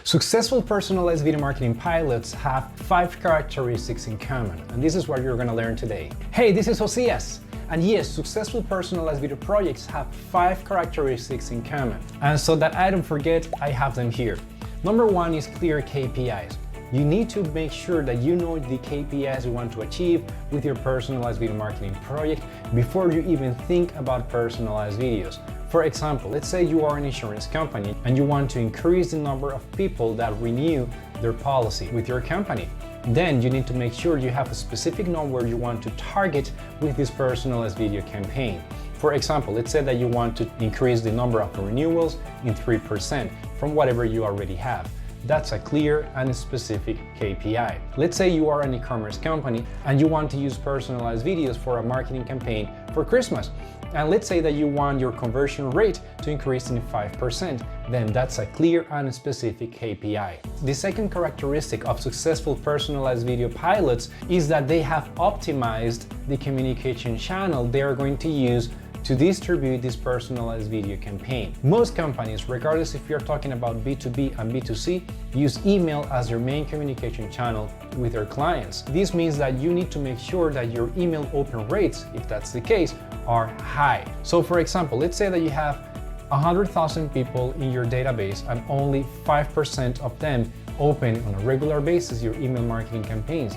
Successful personalized video marketing pilots have 5 characteristics in common, and this is what you're going to learn today. Hey, this is Josias, and yes, successful personalized video projects have 5 characteristics in common. And so that I don't forget, I have them here. Number 1 is clear KPIs. You need to make sure that you know the KPIs you want to achieve with your personalized video marketing project before you even think about personalized videos. For example, let's say you are an insurance company and you want to increase the number of people that renew their policy with your company. Then you need to make sure you have a specific number you want to target with this personalized video campaign. For example, let's say that you want to increase the number of renewals in 3% from whatever you already have. That's a clear and specific KPI. Let's say you are an e-commerce company and you want to use personalized videos for a marketing campaign for Christmas. And let's say that you want your conversion rate to increase in 5%, then that's a clear and specific KPI. The second characteristic of successful personalized video pilots is that they have optimized the communication channel they are going to use to distribute this personalized video campaign. Most companies, regardless if you're talking about B2B and B2C, use email as their main communication channel with their clients. This means that you need to make sure that your email open rates, if that's the case, are high. So for example, let's say that you have 100,000 people in your database and only 5% of them open on a regular basis your email marketing campaigns.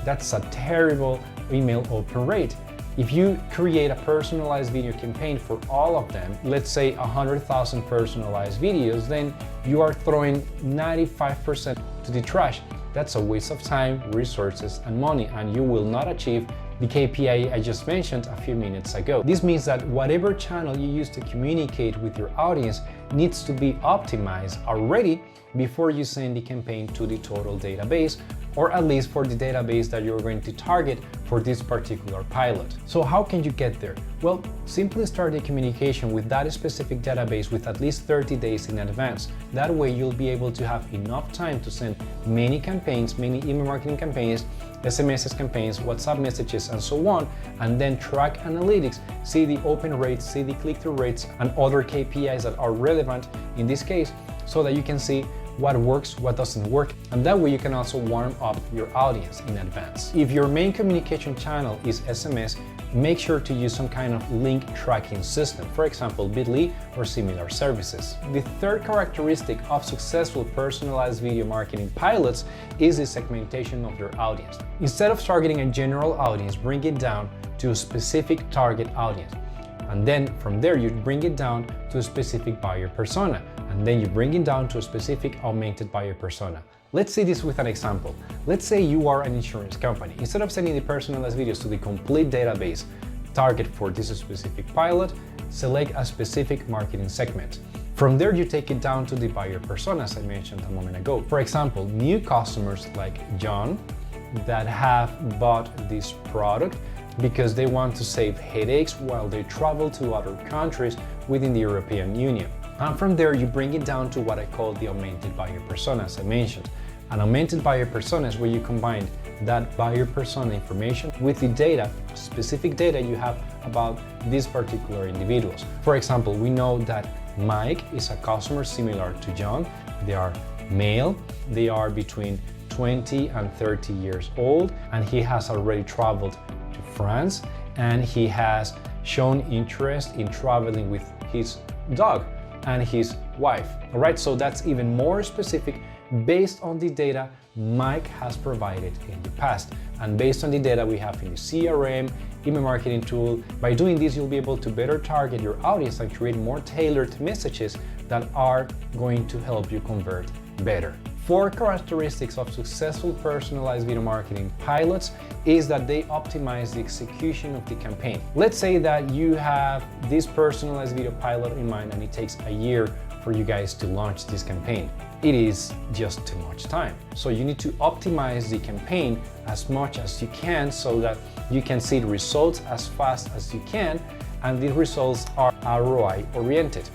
That's a terrible email open rate. If you create a personalized video campaign for all of them, let's say 100,000 personalized videos, then you are throwing 95% to the trash. That's a waste of time, resources, and money, and you will not achieve the KPI I just mentioned a few minutes ago. This means that whatever channel you use to communicate with your audience needs to be optimized already before you send the campaign to the total database, or at least for the database that you're going to target for this particular pilot. So how can you get there? Well, simply start the communication with that specific database with at least 30 days in advance. That way you'll be able to have enough time to send many campaigns, many email marketing campaigns, SMS campaigns, WhatsApp messages, and so on, and then track analytics, see the open rates, see the click-through rates, and other KPIs that are relevant in this case, so that you can see what works, what doesn't work, and that way you can also warm up your audience in advance. If your main communication channel is SMS, make sure to use some kind of link tracking system, for example, Bitly or similar services. The third characteristic of successful personalized video marketing pilots is the segmentation of your audience. Instead of targeting a general audience, bring it down to a specific target audience. And then from there, you bring it down to a specific buyer persona. And then you bring it down to a specific augmented buyer persona. Let's see this with an example. Let's say you are an insurance company. Instead of sending the personalized videos to the complete database, target for this specific pilot, select a specific marketing segment. From there, you take it down to the buyer persona, as I mentioned a moment ago. For example, new customers like John that have bought this product because they want to save headaches while they travel to other countries within the European Union. And from there, you bring it down to what I call the augmented buyer persona, as I mentioned. An augmented buyer persona is where you combine that buyer persona information with the data, specific data you have about these particular individuals. For example, we know that Mike is a customer similar to John. They are male, they are between 20 and 30 years old, and he has already traveled to France, and he has shown interest in traveling with his dog and his wife. All right, so that's even more specific based on the data Mike has provided in the past and based on the data we have in the CRM, email marketing tool. By doing this, you'll be able to better target your audience and create more tailored messages that are going to help you convert better. 4 characteristics of successful personalized video marketing pilots is that they optimize the execution of the campaign. Let's say that you have this personalized video pilot in mind and it takes a year for you guys to launch this campaign. It is just too much time. So you need to optimize the campaign as much as you can so that you can see the results as fast as you can, and the results are ROI oriented.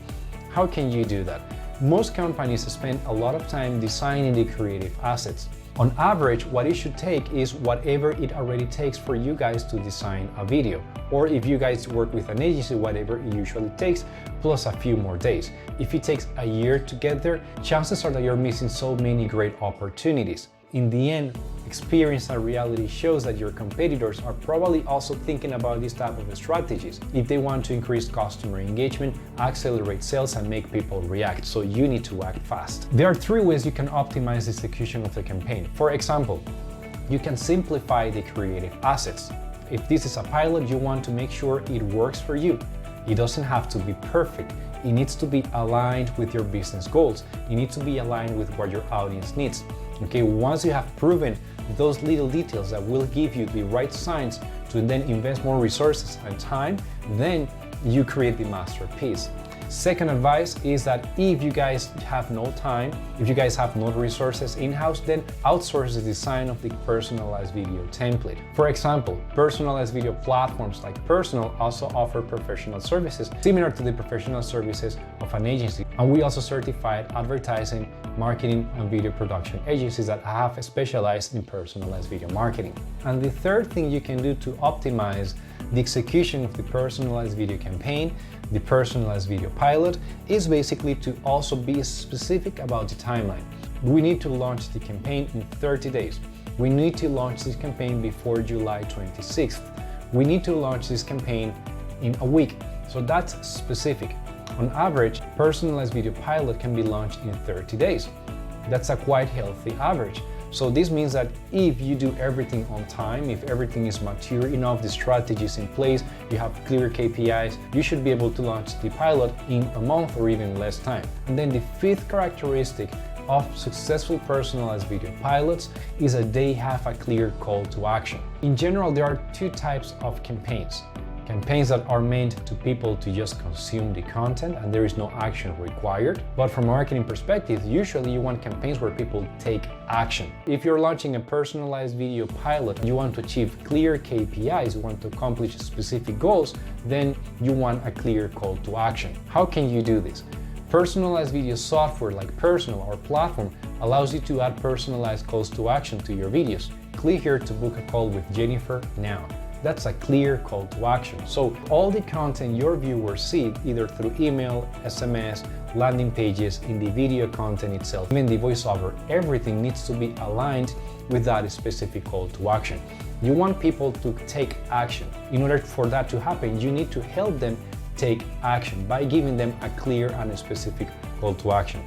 How can you do that? Most companies spend a lot of time designing the creative assets. On average, what it should take is whatever it already takes for you guys to design a video. Or if you guys work with an agency, whatever it usually takes, plus a few more days. If it takes a year to get there, chances are that you're missing so many great opportunities. In the end, experience and reality shows that your competitors are probably also thinking about these type of strategies if they want to increase customer engagement, accelerate sales, and make people react. So you need to act fast. There are 3 ways you can optimize the execution of the campaign. For example, you can simplify the creative assets. If this is a pilot, you want to make sure it works for you. It doesn't have to be perfect. It needs to be aligned with your business goals. It needs to be aligned with what your audience needs. Okay, once you have proven those little details that will give you the right signs to then invest more resources and time, then you create the masterpiece. Second advice is that if you guys have no time, if you guys have no resources in-house, then outsource the design of the personalized video template. For example, personalized video platforms like Personal also offer professional services similar to the professional services of an agency. And we also certified advertising, marketing, and video production agencies that have specialized in personalized video marketing. And the third thing you can do to optimize the execution of the personalized video campaign, the personalized video pilot, is basically to also be specific about the timeline. We need to launch the campaign in 30 days. We need to launch this campaign before July 26th. We need to launch this campaign in a week. So that's specific. On average, personalized video pilot can be launched in 30 days. That's a quite healthy average. So this means that if you do everything on time, if everything is mature enough, the strategy is in place, you have clear KPIs, you should be able to launch the pilot in a month or even less time. And then the 5th characteristic of successful personalized video pilots is that they have a clear call to action. In general, there are 2 types of campaigns. Campaigns that are meant to people to just consume the content and there is no action required. But from a marketing perspective, usually you want campaigns where people take action. If you're launching a personalized video pilot, you want to achieve clear KPIs, you want to accomplish specific goals, then you want a clear call to action. How can you do this? Personalized video software like Personal or Platform allows you to add personalized calls to action to your videos. Click here to book a call with Jennifer now. That's a clear call to action. So all the content your viewers see, either through email, SMS, landing pages, in the video content itself, even the voiceover, everything needs to be aligned with that specific call to action. You want people to take action. In order for that to happen, you need to help them take action by giving them a clear and a specific call to action.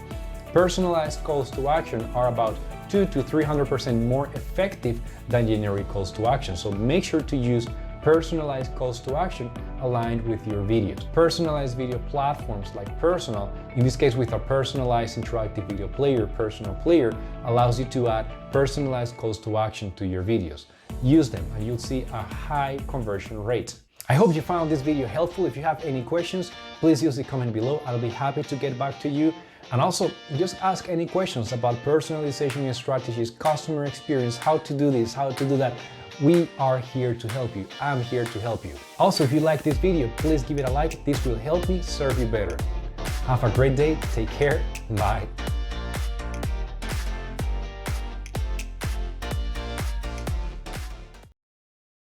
Personalized calls to action are about 200 to 300% more effective than generic calls to action. So make sure to use personalized calls to action aligned with your videos. Personalized video platforms like Personal, in this case with a personalized interactive video player, Personal Player, allows you to add personalized calls to action to your videos. Use them and you'll see a high conversion rate. I hope you found this video helpful. If you have any questions, please use the comment below. I'll be happy to get back to you. And also, just ask any questions about personalization strategies, customer experience, how to do this, how to do that. We are here to help you. I'm here to help you. Also, if you like this video, please give it a like. This will help me serve you better. Have a great day. Take care. Bye.